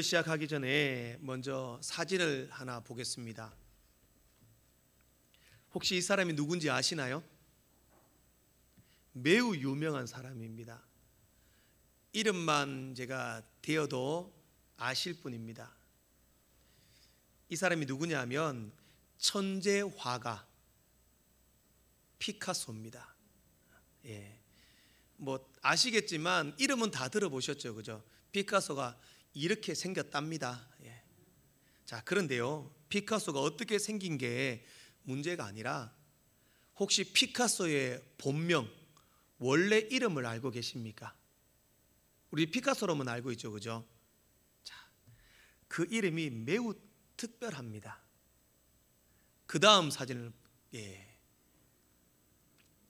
시작하기 전에 먼저 사진을 하나 보겠습니다. 혹시 이 사람이 누군지 아시나요? 매우 유명한 사람입니다. 이름만 제가 대어도 아실 분입니다. 이 사람이 누구냐 하면 천재 화가 피카소입니다. 뭐 아시겠지만 이름은 다 들어보셨죠, 그죠? 피카소가 이렇게 생겼답니다. 자, 그런데요, 피카소가 어떻게 생긴 게 문제가 아니라 혹시 피카소의 본명, 원래 이름을 알고 계십니까? 우리 피카소로만 알고 있죠, 그죠? 자, 그 이름이 매우 특별합니다. 그 다음 사진을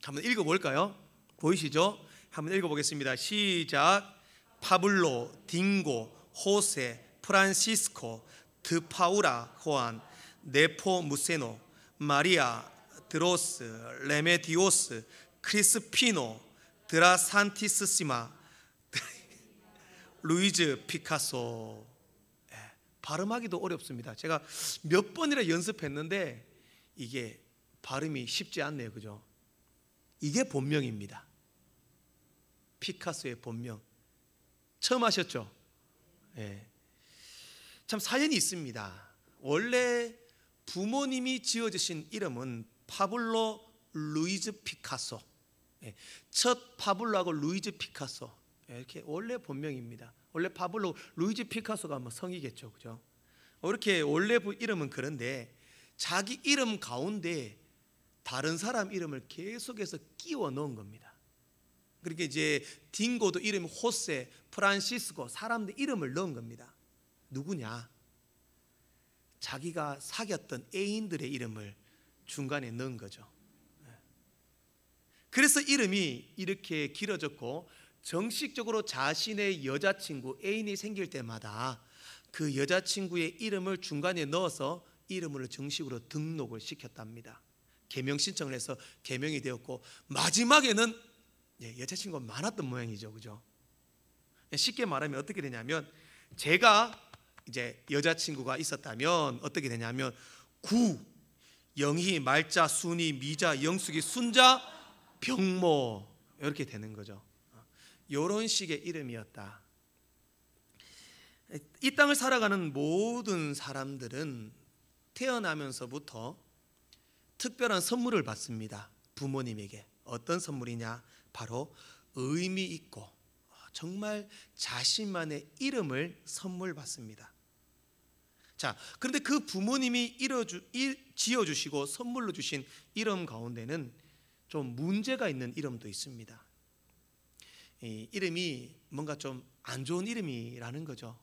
한번 읽어볼까요? 보이시죠? 한번 읽어보겠습니다. 시작. 파블로, 딩고, 호세, 프란시스코, 드파우라, 호안, 네포무세노, 마리아, 드로스, 레메디오스, 크리스피노, 드라산티스시마, 루이즈 피카소. 발음하기도 어렵습니다. 제가 몇 번이나 연습했는데 이게 발음이 쉽지 않네요, 그죠? 이게 본명입니다. 피카소의 본명. 처음 하셨죠? 참 사연이 있습니다. 원래 부모님이 지어주신 이름은 파블로 루이즈 피카소. 첫 파블로하고 루이즈 피카소. 이렇게 원래 본명입니다. 원래 파블로 루이즈 피카소가 뭐 성이겠죠, 그죠? 이렇게 원래 이름은 그런데 자기 이름 가운데 다른 사람 이름을 계속해서 끼워 넣은 겁니다. 그렇게 이제 딩고도 이름이 호세, 프란시스코, 사람들 이름을 넣은 겁니다. 누구냐? 자기가 사귀었던 애인들의 이름을 중간에 넣은 거죠. 그래서 이름이 이렇게 길어졌고, 정식적으로 자신의 여자친구, 애인이 생길 때마다 그 여자친구의 이름을 중간에 넣어서 이름을 정식으로 등록을 시켰답니다. 개명 신청을 해서 개명이 되었고, 마지막에는 여자친구가 많았던 모양이죠, 그죠? 쉽게 말하면 어떻게 되냐면, 제가 이제 여자친구가 있었다면 어떻게 되냐면 구, 영희, 말자, 순이, 미자, 영숙이, 순자, 병모 이렇게 되는 거죠. 이런 식의 이름이었다. 이 땅을 살아가는 모든 사람들은 태어나면서부터 특별한 선물을 받습니다. 부모님에게. 어떤 선물이냐? 바로 의미 있고 정말 자신만의 이름을 선물 받습니다. 자, 그런데 그 부모님이 지어주시고 선물로 주신 이름 가운데는 좀 문제가 있는 이름도 있습니다. 이 이름이 뭔가 좀 안 좋은 이름이라는 거죠.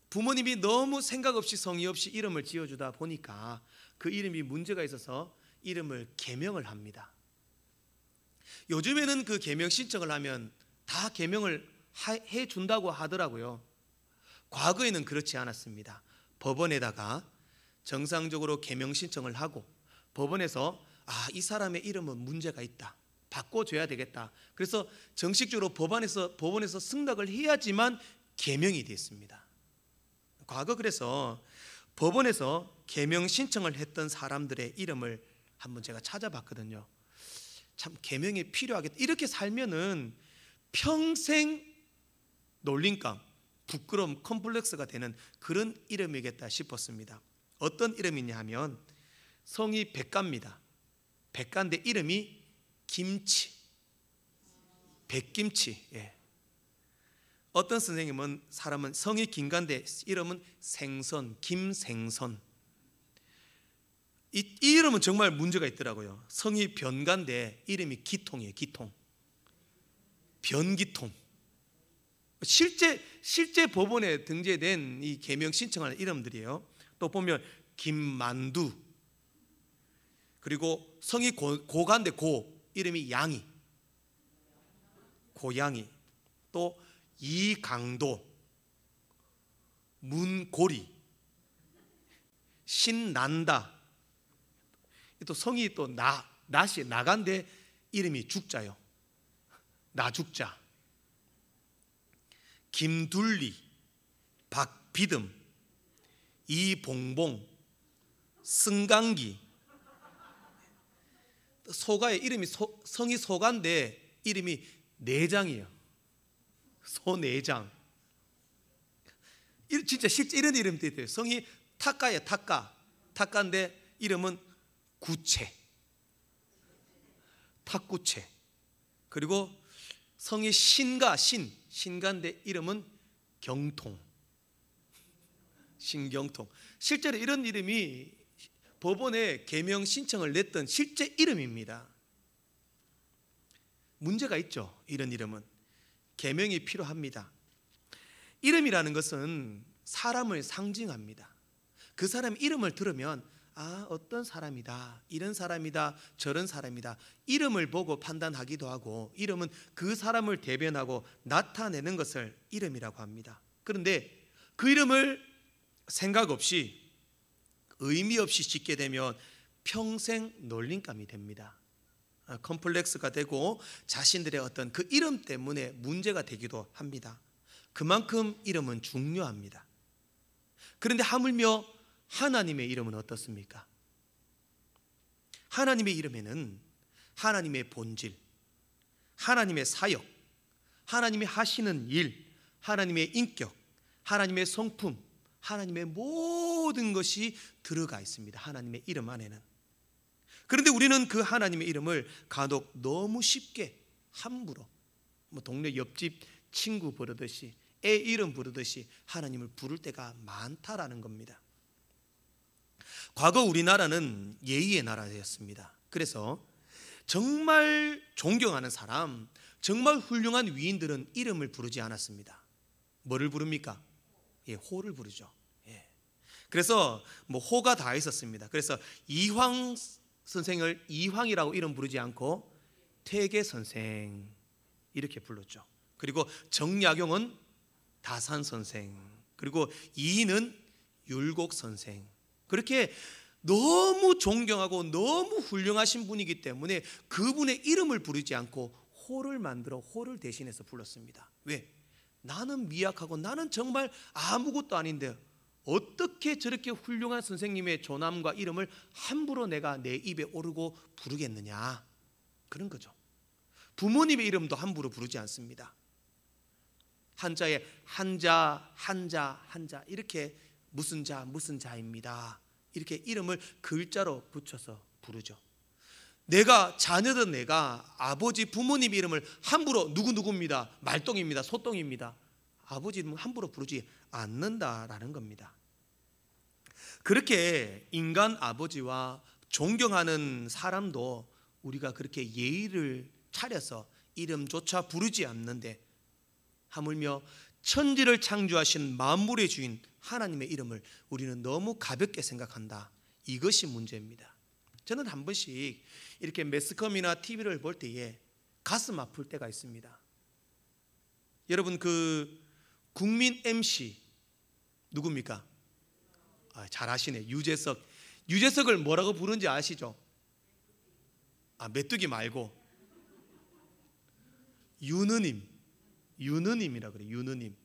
부모님이 너무 생각 없이 성의 없이 이름을 지어주다 보니까 그 이름이 문제가 있어서 이름을 개명을 합니다. 요즘에는 그 개명 신청을 하면 다 개명을 해준다고 하더라고요. 과거에는 그렇지 않았습니다. 법원에다가 정상적으로 개명 신청을 하고 법원에서 이 사람의 이름은 문제가 있다, 바꿔줘야 되겠다. 그래서 정식적으로 법원에서 승낙을 해야지만 개명이 됐습니다. 과거 그래서 법원에서 개명 신청을 했던 사람들의 이름을 한번 제가 찾아봤거든요. 참 개명이 필요하겠다. 이렇게 살면은 평생 놀림감, 부끄러움, 컴플렉스가 되는 그런 이름이겠다 싶었습니다. 어떤 이름이냐 하면 성이 백가입니다. 백가인데 이름이 김치, 백김치. 어떤 사람은 성이 긴가인데 이름은 생선, 김생선. 이 이름은 정말 문제가 있더라고요. 성이 변가인데 이름이 기통이에요. 기통, 변기통. 실제 법원에 등재된 이 개명 신청하는 이름들이에요. 또 보면 김만두, 그리고 성이 고가인데 이름이 양이, 고양이. 또 이강도, 문고리, 신난다. 또 성이 또 낫이 나간데 이름이 죽자요. 나죽자. 김둘리, 박비듬, 이봉봉, 승강기. 소가의 이름이 성이 소가인데 이름이 내장이에요. 소내장. 진짜 실제 이런 이름도 있대요. 성이 타까예요. 타까인데 이름은 구체, 탁구체. 그리고 성이 신가인데 이름은 경통, 신경통. 실제로 이런 이름이 법원에 개명 신청을 냈던 실제 이름입니다. 문제가 있죠. 이런 이름은 개명이 필요합니다. 이름이라는 것은 사람을 상징합니다. 그 사람 이름을 들으면 어떤 사람이다, 이런 사람이다, 저런 사람이다, 이름을 보고 판단하기도 하고, 이름은 그 사람을 대변하고 나타내는 것을 이름이라고 합니다. 그런데 그 이름을 생각 없이, 의미 없이 짓게 되면 평생 놀림감이 됩니다. 컴플렉스가 되고 자신들의 어떤 그 이름 때문에 문제가 되기도 합니다. 그만큼 이름은 중요합니다. 그런데 하물며 하나님의 이름은 어떻습니까? 하나님의 이름에는 하나님의 본질, 하나님의 사역, 하나님이 하시는 일, 하나님의 인격, 하나님의 성품, 하나님의 모든 것이 들어가 있습니다. 하나님의 이름 안에는. 그런데 우리는 그 하나님의 이름을 간혹 너무 쉽게 함부로, 동네 옆집 친구 부르듯이, 애 이름 부르듯이 하나님을 부를 때가 많다라는 겁니다. 과거 우리나라는 예의의 나라였습니다. 그래서 정말 존경하는 사람, 정말 훌륭한 위인들은 이름을 부르지 않았습니다. 뭐를 부릅니까? 호를 부르죠. 그래서 호가 다 있었습니다. 그래서 이황 선생을 이황이라고 이름 부르지 않고 퇴계 선생 이렇게 불렀죠. 그리고 정약용은 다산 선생, 그리고 이인은 율곡 선생. 그렇게 너무 존경하고 너무 훌륭하신 분이기 때문에 그분의 이름을 부르지 않고 호를 만들어 호를 대신해서 불렀습니다. 왜? 나는 미약하고 나는 정말 아무것도 아닌데 어떻게 저렇게 훌륭한 선생님의 조남과 이름을 함부로 내가 내 입에 오르고 부르겠느냐, 그런 거죠. 부모님의 이름도 함부로 부르지 않습니다. 한자에 한자 이렇게 무슨 자입니다, 이렇게 이름을 글자로 붙여서 부르죠. 내가 자녀든 내가 아버지 부모님 이름을 함부로 누구입니다, 말똥입니다, 소똥입니다, 아버지 이름을 함부로 부르지 않는다라는 겁니다. 그렇게 인간 아버지와 존경하는 사람도 우리가 그렇게 예의를 차려서 이름조차 부르지 않는데, 하물며 천지를 창조하신 만물의 주인 하나님의 이름을 우리는 너무 가볍게 생각한다. 이것이 문제입니다. 저는 한 번씩 이렇게 매스컴이나 TV를 볼 때에 가슴 아플 때가 있습니다. 여러분, 그 국민 MC 누굽니까? 잘 아시네. 유재석을 뭐라고 부르는지 아시죠? 메뚜기 말고 유느님이라 그래요. 유느님.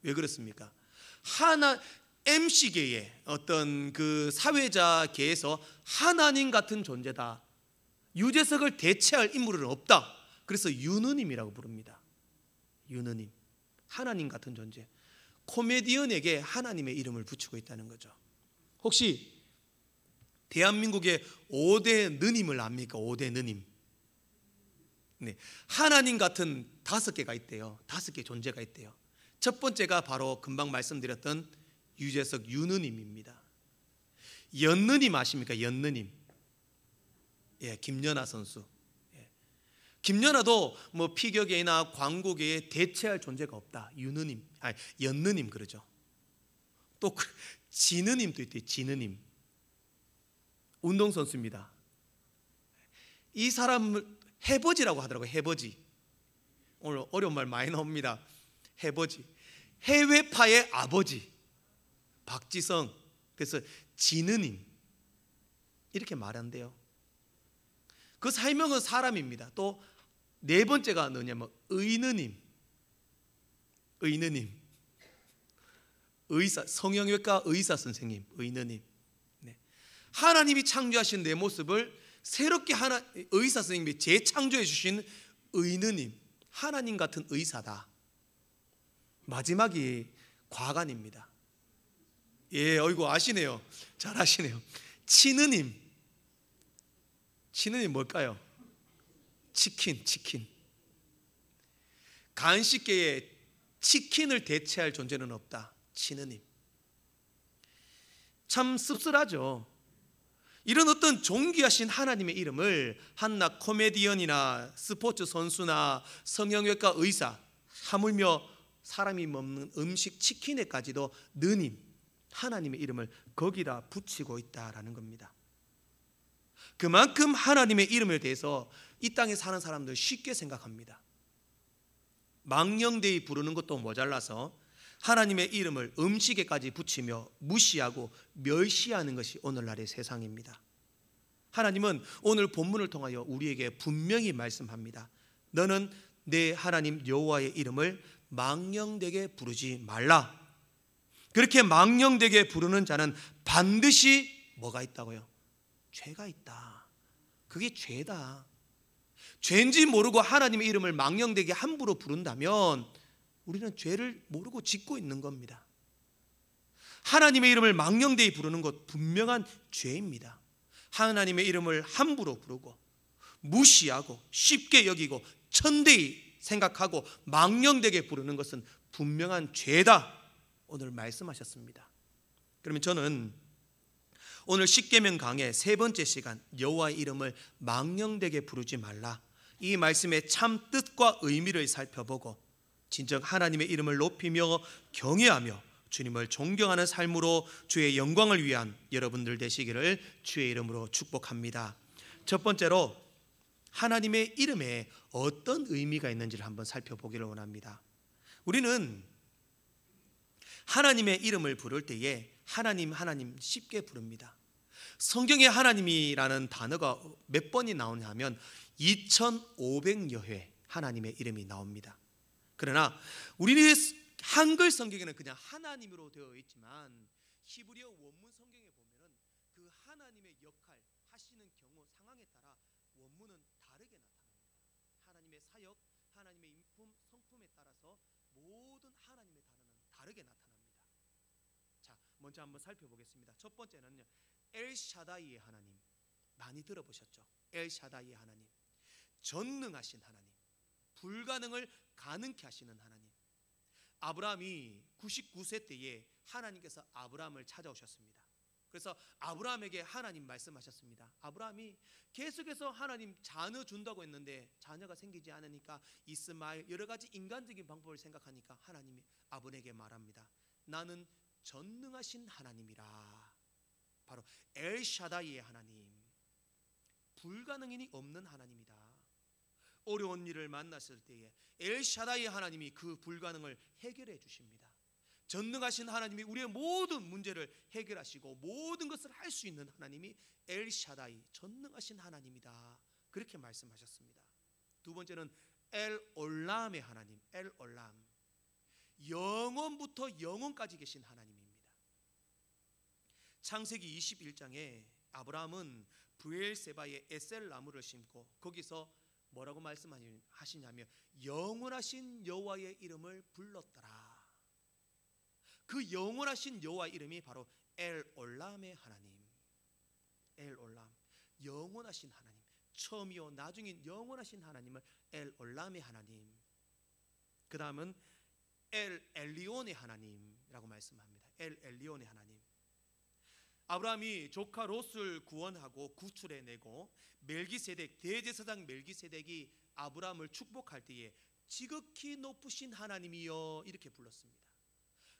왜 그렇습니까? MC계의 어떤 그 사회자계에서 하나님 같은 존재다, 유재석을 대체할 인물은 없다, 그래서 유느님이라고 부릅니다. 유느님, 하나님 같은 존재. 코미디언에게 하나님의 이름을 붙이고 있다는 거죠. 혹시 대한민국의 5대 느님을 압니까? 5대 느님. 네, 하나님 같은 5개가 있대요. 5개 존재가 있대요. 첫 번째가 바로 금방 말씀드렸던 유재석 유느님입니다. 연느님 아십니까? 연느님. 김연아 선수. 김연아도 피겨계나 광고계에 대체할 존재가 없다. 연느님 그러죠. 또 진느님도 있대요. 진느님. 운동선수입니다. 이 사람을 해버지라고 하더라고요. 해버지. 오늘 어려운 말 많이 나옵니다. 해버지. 해외파의 아버지 박지성. 그래서 진느님 이렇게 말한대요. 그 설명은 사람입니다. 또 네 번째가 뭐냐면 의느님. 의사, 성형외과 의사 선생님, 의느님. 네. 하나님이 창조하신 내 모습을 새롭게 의사 선생님이 재창조해 주신 의느님, 하나님 같은 의사다. 마지막이 과관입니다. 예, 어이구 아시네요. 잘 아시네요. 치느님. 치느님 뭘까요? 치킨. 간식계에 치킨을 대체할 존재는 없다. 치느님. 참 씁쓸하죠. 이런 어떤 존귀하신 하나님의 이름을 한낱 코미디언이나 스포츠 선수나 성형외과 의사, 하물며 사람이 먹는 음식 치킨에까지도 느님, 하나님의 이름을 거기다 붙이고 있다라는 겁니다. 그만큼 하나님의 이름에 대해서 이 땅에 사는 사람들 쉽게 생각합니다. 망령되이 부르는 것도 모자라서 하나님의 이름을 음식에까지 붙이며 무시하고 멸시하는 것이 오늘날의 세상입니다. 하나님은 오늘 본문을 통하여 우리에게 분명히 말씀합니다. 너는 내 하나님 여호와의 이름을 망령되게 부르지 말라. 그렇게 망령되게 부르는 자는 반드시 뭐가 있다고요? 죄가 있다. 그게 죄다. 죄인지 모르고 하나님의 이름을 망령되게 함부로 부른다면 우리는 죄를 모르고 짓고 있는 겁니다. 하나님의 이름을 망령되이 부르는 것 분명한 죄입니다. 하나님의 이름을 함부로 부르고 무시하고 쉽게 여기고 천대히 생각하고 망령되게 부르는 것은 분명한 죄다. 오늘 말씀하셨습니다. 그러면 저는 오늘 십계명 강의 세 번째 시간, 여호와의 이름을 망령되게 부르지 말라, 이 말씀의 참 뜻과 의미를 살펴보고 진정 하나님의 이름을 높이며 경외하며 주님을 존경하는 삶으로 주의 영광을 위한 여러분들 되시기를 주의 이름으로 축복합니다. 첫 번째로 하나님의 이름에 어떤 의미가 있는지를 한번 살펴보기를 원합니다. 우리는 하나님의 이름을 부를 때에 하나님 쉽게 부릅니다. 성경에 하나님이라는 단어가 몇 번이 나오냐면 2500여 회 하나님의 이름이 나옵니다. 그러나 우리의 한글 성경에는 그냥 하나님으로 되어 있지만 히브리어 원문 성경에 보면은 그 하나님의 역할, 하시는 경우, 상황에 따라 원문은 다르게 나타납니다. 하나님의 사역, 하나님의 인품, 성품에 따라서 모든 하나님의 단어는 다르게 나타납니다. 자, 먼저 한번 살펴보겠습니다. 첫 번째는요, 엘샤다이의 하나님. 많이 들어보셨죠? 엘샤다이의 하나님, 전능하신 하나님, 불가능을 가능케 하시는 하나님. 아브라함이 99세 때에 하나님께서 아브라함을 찾아오셨습니다. 그래서 아브라함에게 하나님 말씀하셨습니다. 아브라함이 계속해서 하나님 자녀 준다고 했는데 자녀가 생기지 않으니까 이스마엘, 여러 가지 인간적인 방법을 생각하니까 하나님이 아브라함에게 말합니다. 나는 전능하신 하나님이라. 바로 엘샤다이의 하나님, 불가능인이 없는 하나님이다. 어려운 일을 만났을 때에 엘샤다이 하나님이 그 불가능을 해결해 주십니다. 전능하신 하나님이 우리의 모든 문제를 해결하시고 모든 것을 할 수 있는 하나님이 엘샤다이, 전능하신 하나님이다. 그렇게 말씀하셨습니다. 두 번째는 엘올람의 하나님, 엘올람, 영원부터 영원까지 계신 하나님입니다. 창세기 21장에 아브라함은 브엘세바에 에셀나무를 심고 거기서 뭐라고 말씀하시냐면 영원하신 여호와의 이름을 불렀더라. 그 영원하신 여호와의 이름이 바로 엘올람의 하나님, 엘올람, 영원하신 하나님, 처음이요 나중인 영원하신 하나님을 엘올람의 하나님. 그 다음은 엘엘리온의 하나님이라고 말씀합니다. 엘엘리온의 하나님. 아브라함이 조카 롯을 구원하고 구출해내고 멜기세덱, 대제사장 멜기세덱이 아브라함을 축복할 때에 지극히 높으신 하나님이여 이렇게 불렀습니다.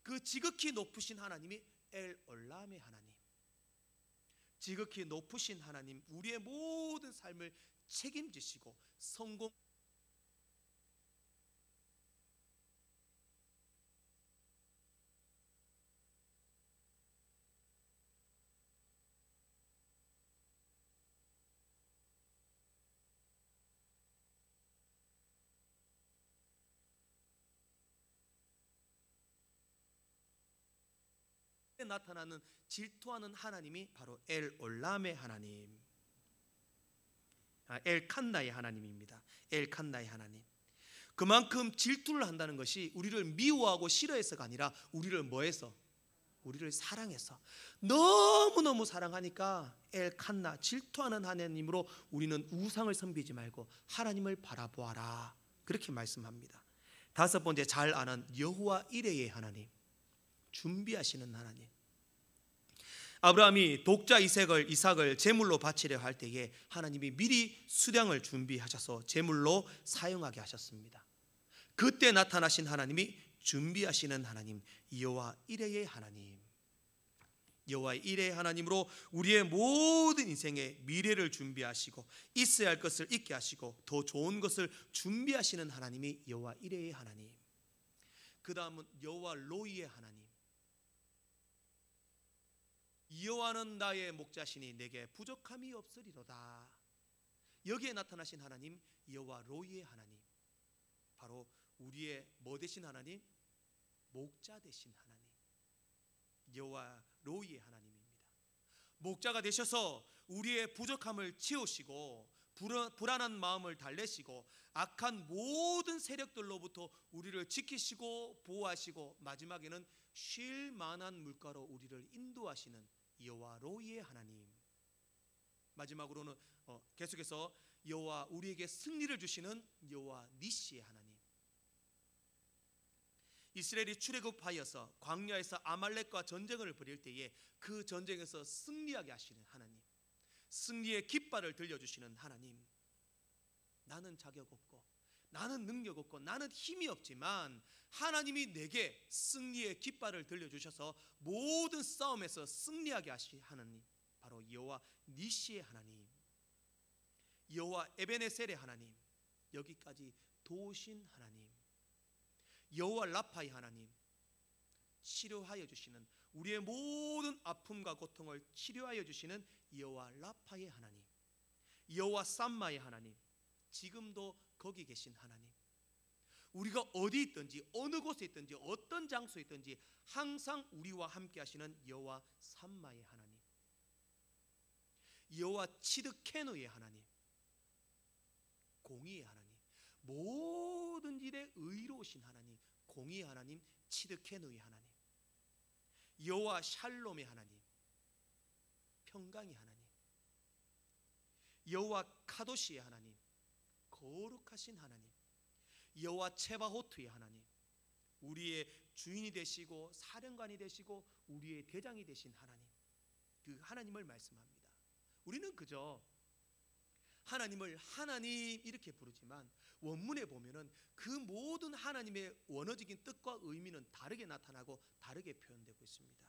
그 지극히 높으신 하나님이 엘올람의 하나님, 지극히 높으신 하나님, 우리의 모든 삶을 책임지시고 성공 나타나는 질투하는 하나님이 바로 엘올람의 하나님, 엘칸나의 하나님입니다. 엘칸나의 하나님. 그만큼 질투를 한다는 것이 우리를 미워하고 싫어해서가 아니라 우리를 뭐해서? 우리를 사랑해서, 너무너무 사랑하니까 엘칸나, 질투하는 하나님으로 우리는 우상을 섬기지 말고 하나님을 바라보아라, 그렇게 말씀합니다. 다섯 번째, 잘 아는 여호와 이레의 하나님, 준비하시는 하나님. 아브라함이 독자 이삭을 제물로 바치려 할 때에 하나님이 미리 수량을 준비하셔서 제물로 사용하게 하셨습니다. 그때 나타나신 하나님이 준비하시는 하나님, 여호와 이레의 하나님. 여호와 이레의 하나님으로 우리의 모든 인생의 미래를 준비하시고 있어야 할 것을 있게 하시고 더 좋은 것을 준비하시는 하나님이 여호와 이레의 하나님. 그 다음은 여호와 로이의 하나님. 여호와는 나의 목자시니 내게 부족함이 없으리로다. 여기에 나타나신 하나님, 여호와 로이의 하나님, 바로 우리의 뭐 되신 하나님? 목자 되신 하나님, 여호와 로이의 하나님입니다. 목자가 되셔서 우리의 부족함을 채우시고 불안한 마음을 달래시고 악한 모든 세력들로부터 우리를 지키시고 보호하시고 마지막에는 쉴 만한 물가로 우리를 인도하시는 여호와 로이의 하나님. 마지막으로는 계속해서 여호와 우리에게 승리를 주시는 여호와 니시의 하나님. 이스라엘이 출애굽하여서 광야에서 아말렉과 전쟁을 벌일 때에 그 전쟁에서 승리하게 하시는 하나님, 승리의 깃발을 들려주시는 하나님. 나는 자격 없고 나는 능력 없고 나는 힘이 없지만 하나님이 내게 승리의 깃발을 들려주셔서 모든 싸움에서 승리하게 하시는 하나님, 바로 여호와 니시의 하나님, 여호와 에베네셀의 하나님, 여기까지 도우신 하나님, 여호와 라파의 하나님, 치료하여 주시는 우리의 모든 아픔과 고통을 치료하여 주시는 여호와 라파의 하나님, 여호와 삼마의 하나님, 지금도 거기 계신 하나님. 우리가 어디 있든지 어느 곳에 있든지 어떤 장소에 있든지 항상 우리와 함께 하시는 여호와 삼마의 하나님, 여호와 치드케노의 하나님, 공의의 하나님, 모든 일에 의로우신 하나님, 공의의 하나님, 치드케노의 하나님, 여호와 샬롬의 하나님, 평강의 하나님, 여호와 카도시의 하나님, 거룩하신 하나님, 여호와 체바호트의 하나님, 우리의 주인이 되시고 사령관이 되시고 우리의 대장이 되신 하나님, 그 하나님을 말씀합니다. 우리는 그저 하나님을 하나님 이렇게 부르지만 원문에 보면은 그 모든 하나님의 원어적인 뜻과 의미는 다르게 나타나고 다르게 표현되고 있습니다.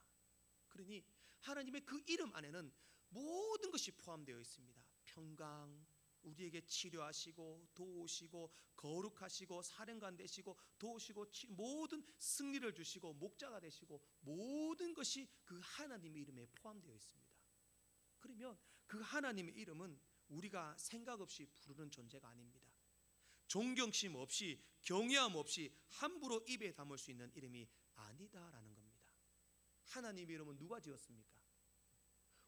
그러니 하나님의 그 이름 안에는 모든 것이 포함되어 있습니다. 평강, 우리에게 치료하시고 도우시고 거룩하시고 사령관 되시고 도우시고 모든 승리를 주시고 목자가 되시고 모든 것이 그 하나님의 이름에 포함되어 있습니다. 그러면 그 하나님의 이름은 우리가 생각 없이 부르는 존재가 아닙니다. 존경심 없이 경외함 없이 함부로 입에 담을 수 있는 이름이 아니다라는 겁니다. 하나님의 이름은 누가 지었습니까?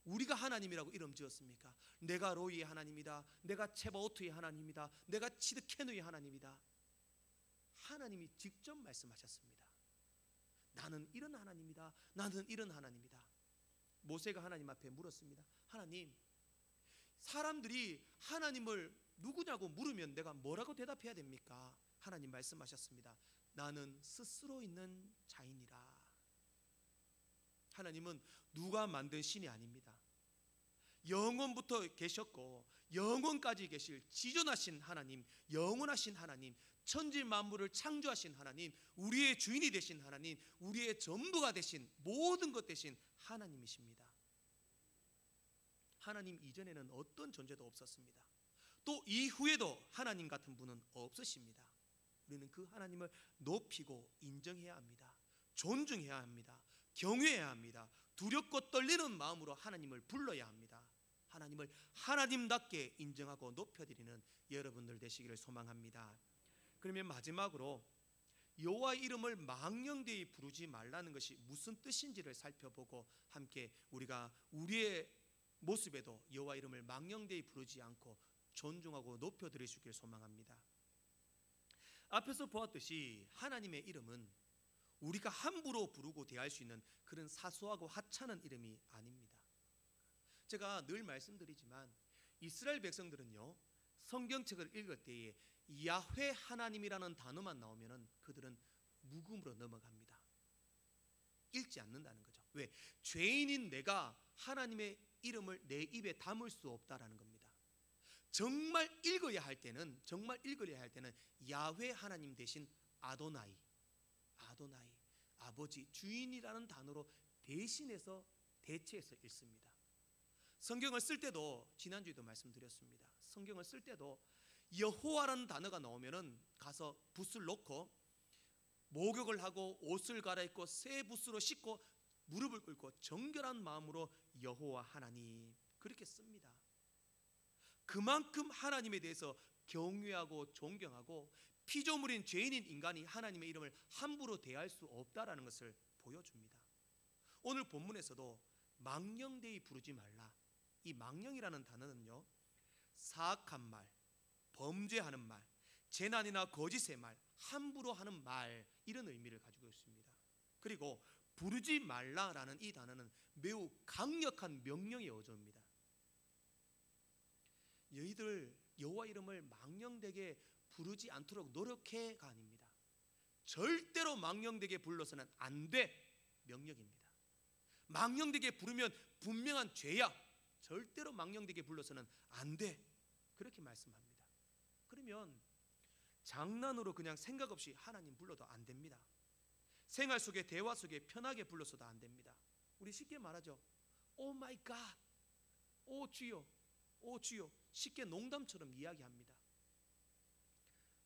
우리가 하나님이라고 이름 지었습니까? 내가 로이의 하나님이다, 내가 체바오트의 하나님이다, 내가 치드케누의 하나님이다. 하나님이 직접 말씀하셨습니다. 나는 이런 하나님이다, 나는 이런 하나님이다. 모세가 하나님 앞에 물었습니다. 하나님, 사람들이 하나님을 누구냐고 물으면 내가 뭐라고 대답해야 됩니까? 하나님 말씀하셨습니다. 나는 스스로 있는 자이니라. 하나님은 누가 만든 신이 아닙니다. 영원부터 계셨고 영원까지 계실 지존하신 하나님, 영원하신 하나님, 천지 만물을 창조하신 하나님, 우리의 주인이 되신 하나님, 우리의 전부가 되신 모든 것 되신 하나님이십니다. 하나님 이전에는 어떤 존재도 없었습니다. 또 이후에도 하나님 같은 분은 없으십니다. 우리는 그 하나님을 높이고 인정해야 합니다. 존중해야 합니다. 경외해야 합니다. 두렵고 떨리는 마음으로 하나님을 불러야 합니다. 하나님을 하나님답게 인정하고 높여드리는 여러분들 되시기를 소망합니다. 그러면 마지막으로 여호와의 이름을 망령되이 부르지 말라는 것이 무슨 뜻인지를 살펴보고 함께 우리가 우리의 모습에도 여호와 이름을 망령되이 부르지 않고 존중하고 높여드릴 수 있기를 소망합니다. 앞에서 보았듯이 하나님의 이름은 우리가 함부로 부르고 대할 수 있는 그런 사소하고 하찮은 이름이 아닙니다. 제가 늘 말씀드리지만 이스라엘 백성들은요, 성경책을 읽을 때에 야훼 하나님이라는 단어만 나오면 그들은 묵음으로 넘어갑니다. 읽지 않는다는 거죠. 왜? 죄인인 내가 하나님의 이름을 내 입에 담을 수 없다라는 겁니다. 정말 읽어야 할 때는 야훼 하나님 대신 아도나이, 아버지, 주인이라는 단어로 대신해서 대체해서 읽습니다. 성경을 쓸 때도 지난주에도 말씀드렸습니다. 성경을 쓸 때도 여호와라는 단어가 나오면은 가서 붓을 놓고 목욕을 하고 옷을 갈아입고 새 붓으로 씻고 무릎을 꿇고 정결한 마음으로 여호와 하나님 그렇게 씁니다. 그만큼 하나님에 대해서 경외하고 존경하고 피조물인 죄인인 인간이 하나님의 이름을 함부로 대할 수 없다라는 것을 보여줍니다. 오늘 본문에서도 망령되이 부르지 말라. 이 망령이라는 단어는요, 사악한 말, 범죄하는 말, 재난이나 거짓의 말, 함부로 하는 말, 이런 의미를 가지고 있습니다. 그리고 부르지 말라라는 이 단어는 매우 강력한 명령의 어조입니다. 너희들 여호와 이름을 망령되게 부르지 않도록 노력해가 아닙니다. 절대로 망령되게 불러서는 안 돼, 명령입니다. 망령되게 부르면 분명한 죄야. 절대로 망령되게 불러서는 안 돼, 그렇게 말씀합니다. 그러면 장난으로 그냥 생각 없이 하나님 불러도 안 됩니다. 생활 속에, 대화 속에 편하게 불러서도 안 됩니다. 우리 쉽게 말하죠. 오 마이 갓, 오 주여, 오 주여, 쉽게 농담처럼 이야기합니다.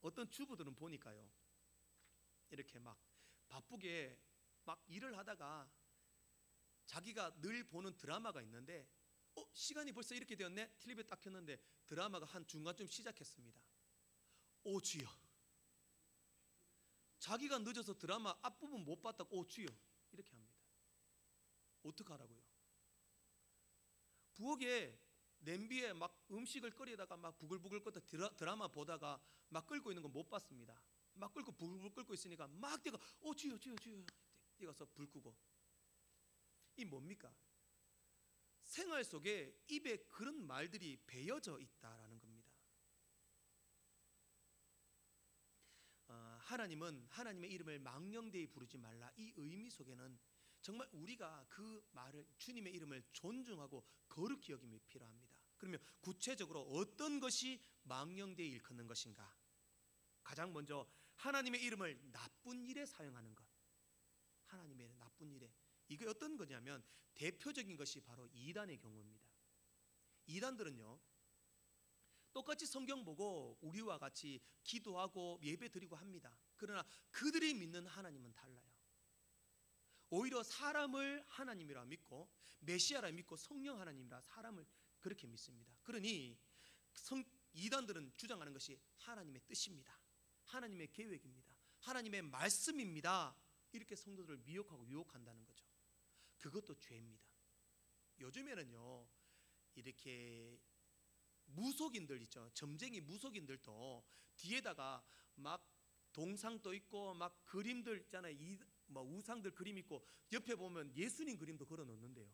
어떤 주부들은 보니까요, 이렇게 막 바쁘게 막 일을 하다가 자기가 늘 보는 드라마가 있는데 시간이 벌써 이렇게 되었네? 텔레비에 딱 켰는데 드라마가 한 중간쯤 시작했습니다. 오 주여. 자기가 늦어서 드라마 앞부분 못 봤다고 오 주여 이렇게 합니다. 어떡하라고요? 부엌에 냄비에 막 음식을 끓이다가 막 부글부글 끓다 드라마 보다가 막 끓고 있는 거 못 봤습니다. 막 끓고 부글부글 끓고 있으니까 막 뛰가 오 주여 주여 주여 뛰어서 불 끄고. 이 뭡니까? 생활 속에 입에 그런 말들이 배어져 있다라는 겁니다. 하나님은 하나님의 이름을 망령되이 부르지 말라. 이 의미 속에는 정말 우리가 그 말을, 주님의 이름을 존중하고 거룩히 여김이 필요합니다. 그러면 구체적으로 어떤 것이 망령되이 일컫는 것인가? 가장 먼저 하나님의 이름을 나쁜 일에 사용하는 것. 하나님의 나쁜 일에. 이게 어떤 거냐면 대표적인 것이 바로 이단의 경우입니다. 이단들은요, 똑같이 성경 보고 우리와 같이 기도하고 예배 드리고 합니다. 그러나 그들이 믿는 하나님은 달라요. 오히려 사람을 하나님이라 믿고 메시아라 믿고 성령 하나님이라 사람을 그렇게 믿습니다. 그러니 이단들은 주장하는 것이 하나님의 뜻입니다. 하나님의 계획입니다. 하나님의 말씀입니다. 이렇게 성도들을 미혹하고 유혹한다는 거죠. 그것도 죄입니다. 요즘에는요, 이렇게 무속인들 있죠. 점쟁이 무속인들도 뒤에다가 막 동상도 있고 막 그림들 있잖아요. 뭐 우상들 그림 있고 옆에 보면 예수님 그림도 걸어 놓는데요.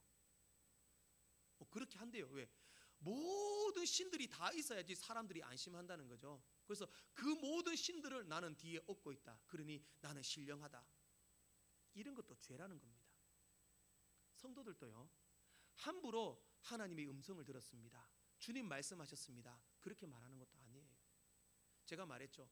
그렇게 한대요. 왜? 모든 신들이 다 있어야지 사람들이 안심한다는 거죠. 그래서 그 모든 신들을 나는 뒤에 업고 있다. 그러니 나는 신령하다. 이런 것도 죄라는 겁니다. 성도들도요, 함부로 하나님의 음성을 들었습니다. 주님 말씀하셨습니다. 그렇게 말하는 것도 아니에요. 제가 말했죠.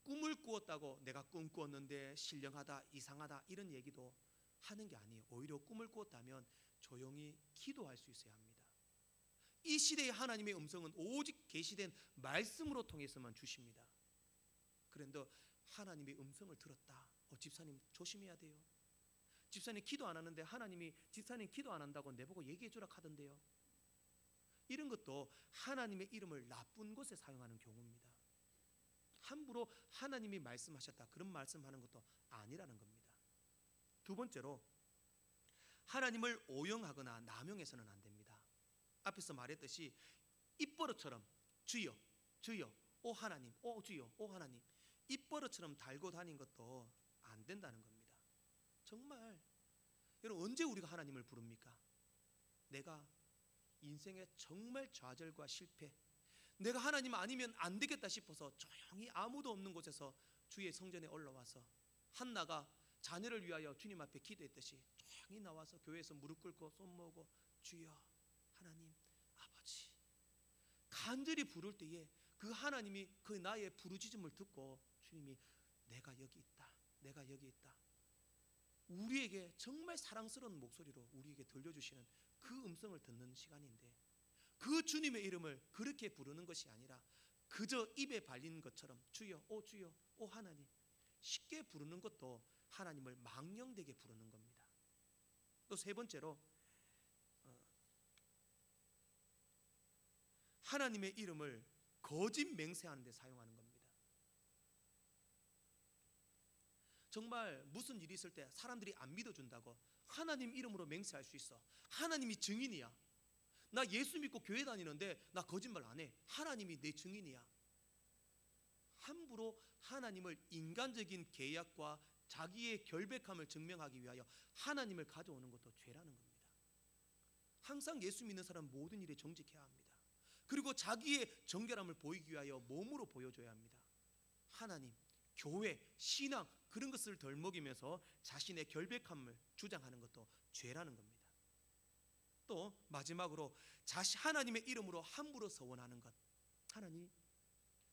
꿈을 꾸었다고 내가 꿈 꾸었는데 신령하다, 이상하다 이런 얘기도 하는 게 아니에요. 오히려 꿈을 꾸었다면 조용히 기도할 수 있어야 합니다. 이 시대의 하나님의 음성은 오직 계시된 말씀으로 통해서만 주십니다. 그런데 하나님의 음성을 들었다. 집사님 조심해야 돼요. 집사님 기도 안 하는데 하나님이 집사님 기도 안 한다고 내보고 얘기해 주라 하던데요. 이런 것도 하나님의 이름을 나쁜 곳에 사용하는 경우입니다. 함부로 하나님이 말씀하셨다 그런 말씀하는 것도 아니라는 겁니다. 두 번째로 하나님을 오용하거나 남용해서는 안 됩니다. 앞에서 말했듯이 입버릇처럼 주여 주여 오 하나님 오 주여 오 하나님 입버릇처럼 달고 다닌 것도 안 된다는 겁니다. 정말 여러분 언제 우리가 하나님을 부릅니까? 내가 인생에 정말 좌절과 실패, 내가 하나님 아니면 안 되겠다 싶어서 조용히 아무도 없는 곳에서 주의 성전에 올라와서 한나가 자녀를 위하여 주님 앞에 기도했듯이 조용히 나와서 교회에서 무릎 꿇고 손 모으고 주여 하나님 아버지 간절히 부를 때에 그 하나님이 그 나의 부르짖음을 듣고 주님이 내가 여기 있다 내가 여기 있다 우리에게 정말 사랑스러운 목소리로 우리에게 들려주시는 그 음성을 듣는 시간인데 그 주님의 이름을 그렇게 부르는 것이 아니라 그저 입에 발린 것처럼 주여 오 하나님 쉽게 부르는 것도 하나님을 망령되게 부르는 겁니다. 또 세 번째로 하나님의 이름을 거짓 맹세하는 데 사용하는 겁니다. 정말 무슨 일이 있을 때 사람들이 안 믿어준다고 하나님 이름으로 맹세할 수 있어. 하나님이 증인이야. 나 예수 믿고 교회 다니는데 나 거짓말 안 해. 하나님이 내 증인이야. 함부로 하나님을 인간적인 계약과 자기의 결백함을 증명하기 위하여 하나님을 가져오는 것도 죄라는 겁니다. 항상 예수 믿는 사람 모든 일에 정직해야 합니다. 그리고 자기의 정결함을 보이기 위하여 몸으로 보여줘야 합니다. 하나님, 교회, 신앙 그런 것을 덜 먹이면서 자신의 결백함을 주장하는 것도 죄라는 겁니다. 또 마지막으로 하나님의 이름으로 함부로 서원하는 것.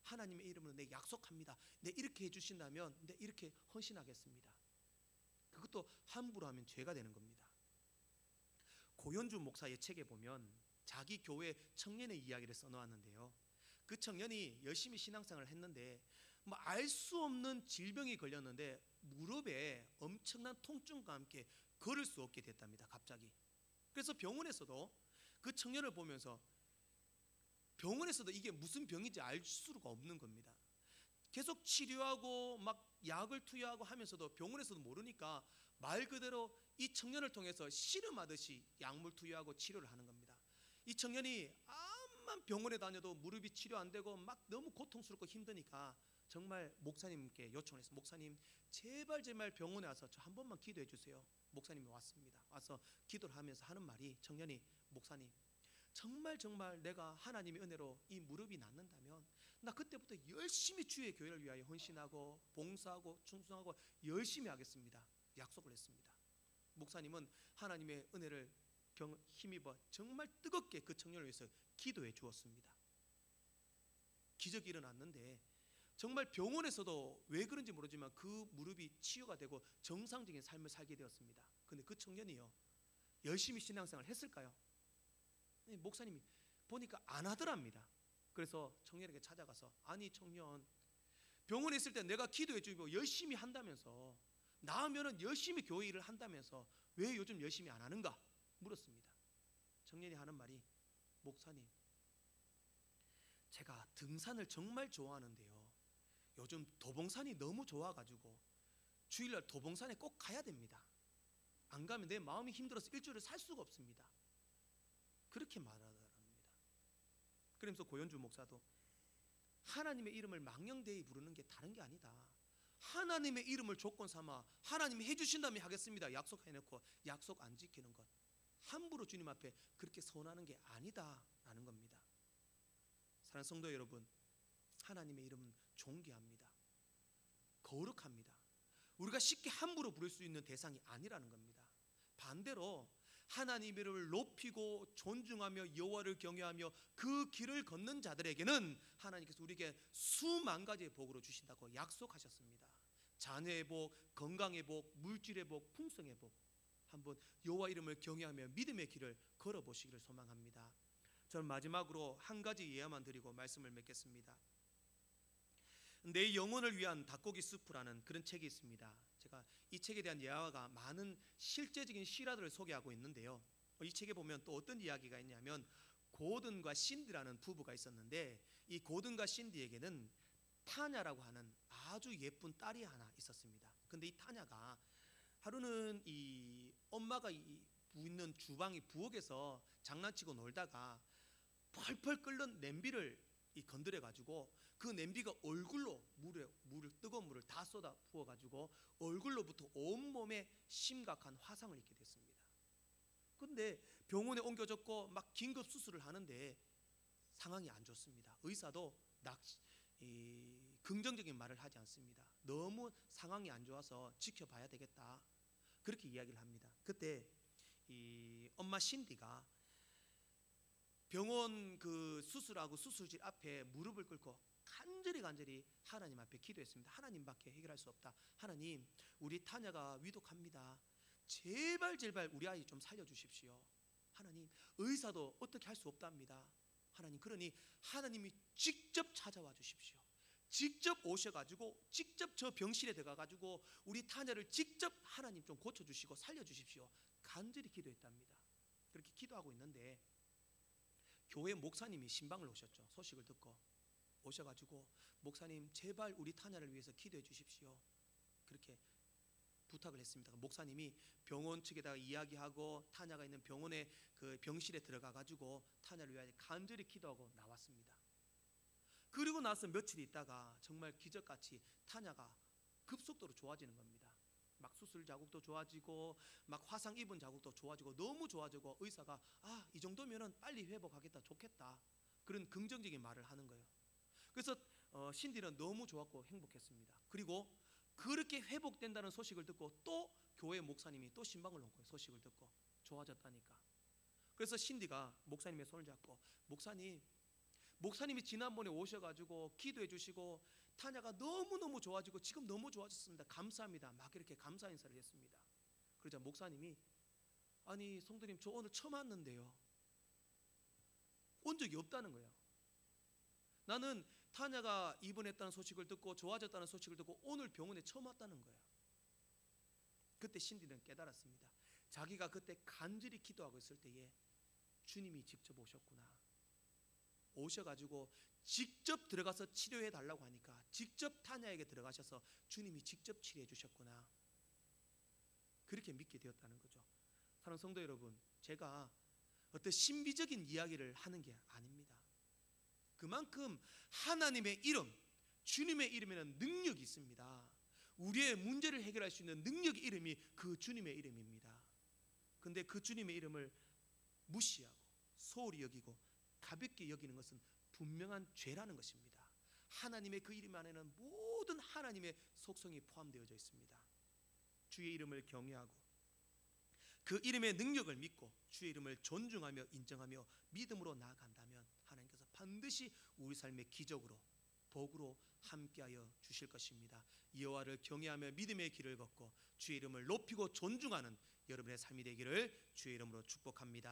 하나님의 이름으로 내 약속합니다. 내 이렇게 해주신다면 내 이렇게 헌신하겠습니다. 그것도 함부로 하면 죄가 되는 겁니다. 고현주 목사의 책에 보면 자기 교회 청년의 이야기를 써놓았는데요. 그 청년이 열심히 신앙생활을 했는데 알 수 없는 질병이 걸렸는데 무릎에 엄청난 통증과 함께 걸을 수 없게 됐답니다. 갑자기. 그래서 병원에서도 그 청년을 보면서 병원에서도 이게 무슨 병인지 알 수가 없는 겁니다. 계속 치료하고 막 약을 투여하고 하면서도 병원에서도 모르니까 말 그대로 이 청년을 통해서 씨름하듯이 약물 투여하고 치료를 하는 겁니다. 이 청년이 암만 병원에 다녀도 무릎이 치료 안 되고 막 너무 고통스럽고 힘드니까 정말 목사님께 요청을 했어요. 목사님 제발 병원에 와서 저 한 번만 기도해 주세요. 목사님이 왔습니다. 와서 기도를 하면서 하는 말이 청년이 목사님 정말 내가 하나님의 은혜로 이 무릎이 낫는다면 나 그때부터 열심히 주의 교회를 위하여 헌신하고 봉사하고 충성하고 열심히 하겠습니다. 약속을 했습니다. 목사님은 하나님의 은혜를 힘입어 정말 뜨겁게 그 청년을 위해서 기도해 주었습니다. 기적이 일어났는데 정말 병원에서도 왜 그런지 모르지만 그 무릎이 치유가 되고 정상적인 삶을 살게 되었습니다. 근데 그 청년이요 열심히 신앙생활을 했을까요? 목사님이 보니까 안 하더랍니다. 그래서 청년에게 찾아가서 아니 청년 병원에 있을 때 내가 기도해 주고 열심히 한다면서 나으면은 열심히 교회 일을 한다면서 왜 요즘 열심히 안 하는가 물었습니다. 청년이 하는 말이 목사님 제가 등산을 정말 좋아하는데요 요즘 도봉산이 너무 좋아가지고 주일날 도봉산에 꼭 가야 됩니다. 안 가면 내 마음이 힘들어서 일주일을 살 수가 없습니다. 그렇게 말하더랍니다. 그러면서 고현주 목사도 하나님의 이름을 망령되이 부르는 게 다른 게 아니다. 하나님의 이름을 조건 삼아 하나님이 해주신다면 하겠습니다 약속해놓고 약속 안 지키는 것 함부로 주님 앞에 그렇게 선언하는 게 아니다라는 겁니다. 사랑하는 성도 여러분 하나님의 이름은 존귀합니다. 거룩합니다. 우리가 쉽게 함부로 부를 수 있는 대상이 아니라는 겁니다. 반대로 하나님의 이름을 높이고 존중하며 여호와를 경외하며 그 길을 걷는 자들에게는 하나님께서 우리에게 수만 가지의 복으로 주신다고 약속하셨습니다. 자녀의 복, 건강의 복, 물질의 복, 풍성의 복 한번 여호와 이름을 경외하며 믿음의 길을 걸어보시기를 소망합니다. 저는 마지막으로 한 가지 예화만 드리고 말씀을 맺겠습니다. 내 영혼을 위한 닭고기 수프라는 그런 책이 있습니다. 제가 이 책에 대한 예화가 많은 실제적인 실화들을 소개하고 있는데요. 이 책에 보면 또 어떤 이야기가 있냐면 고든과 신디라는 부부가 있었는데 이 고든과 신디에게는 타냐라고 하는 아주 예쁜 딸이 하나 있었습니다. 근데 이 타냐가 하루는 이 엄마가 있는 주방이 부엌에서 장난치고 놀다가 펄펄 끓는 냄비를 건드려 가지고 그 냄비가 얼굴로 뜨거운 물을 다 쏟아 부어 가지고 얼굴로부터 온몸에 심각한 화상을 입게 됐습니다. 근데 병원에 옮겨졌고 막 긴급 수술을 하는데 상황이 안 좋습니다. 의사도 긍정적인 말을 하지 않습니다. 너무 상황이 안 좋아서 지켜봐야 되겠다, 그렇게 이야기를 합니다. 그때 이 엄마 신디가 병원 그 수술하고 수술실 앞에 무릎을 꿇고 간절히 하나님 앞에 기도했습니다. 하나님밖에 해결할 수 없다. 하나님, 우리 타냐가 위독합니다. 제발 우리 아이 좀 살려주십시오. 하나님, 의사도 어떻게 할 수 없답니다. 하나님, 그러니 하나님이 직접 찾아와 주십시오. 직접 오셔가지고 직접 저 병실에 들어가가지고 우리 타냐를 직접 하나님 좀 고쳐주시고 살려주십시오. 간절히 기도했답니다. 그렇게 기도하고 있는데 교회 목사님이 신방을 오셨죠. 소식을 듣고 오셔가지고 목사님, 제발 우리 타냐를 위해서 기도해 주십시오, 그렇게 부탁을 했습니다. 목사님이 병원 측에다가 이야기하고 타냐가 있는 병원의 그 병실에 들어가가지고 타냐를 위하여 간절히 기도하고 나왔습니다. 그리고 나서 며칠 있다가 정말 기적같이 타냐가 급속도로 좋아지는 겁니다. 막 수술 자국도 좋아지고 막 화상 입은 자국도 좋아지고 너무 좋아지고 의사가 이 정도면은 빨리 회복하겠다, 좋겠다, 그런 긍정적인 말을 하는 거예요. 그래서 신디는 너무 좋았고 행복했습니다. 그리고 그렇게 회복된다는 소식을 듣고 또 교회 목사님이 또 신방을 온 거예요. 소식을 듣고 좋아졌다니까. 그래서 신디가 목사님의 손을 잡고 목사님이 지난번에 오셔가지고 기도해 주시고 타냐가 너무너무 좋아지고 지금 너무 좋아졌습니다, 감사합니다, 막 이렇게 감사 인사를 했습니다. 그러자 목사님이 아니 성도님, 저 오늘 처음 왔는데요, 온 적이 없다는 거예요. 나는 타냐가 입원했다는 소식을 듣고 좋아졌다는 소식을 듣고 오늘 병원에 처음 왔다는 거예요. 그때 신디는 깨달았습니다. 자기가 그때 간절히 기도하고 있을 때에 주님이 직접 오셨구나. 오셔가지고 직접 들어가서 치료해 달라고 하니까 직접 타냐에게 들어가셔서 주님이 직접 치료해 주셨구나, 그렇게 믿게 되었다는 거죠. 사랑하는 성도 여러분, 제가 어떤 신비적인 이야기를 하는 게 아닙니다. 그만큼 하나님의 이름, 주님의 이름에는 능력이 있습니다. 우리의 문제를 해결할 수 있는 능력의 이름이 그 주님의 이름입니다. 그런데 그 주님의 이름을 무시하고 소홀히 여기고 가볍게 여기는 것은 분명한 죄라는 것입니다. 하나님의 그 이름 안에는 모든 하나님의 속성이 포함되어져 있습니다. 주의 이름을 경외하고 그 이름의 능력을 믿고 주의 이름을 존중하며 인정하며 믿음으로 나아간다면 하나님께서 반드시 우리 삶의 기적으로 복으로 함께하여 주실 것입니다. 여호와를 경외하며 믿음의 길을 걷고 주의 이름을 높이고 존중하는 여러분의 삶이 되기를 주의 이름으로 축복합니다.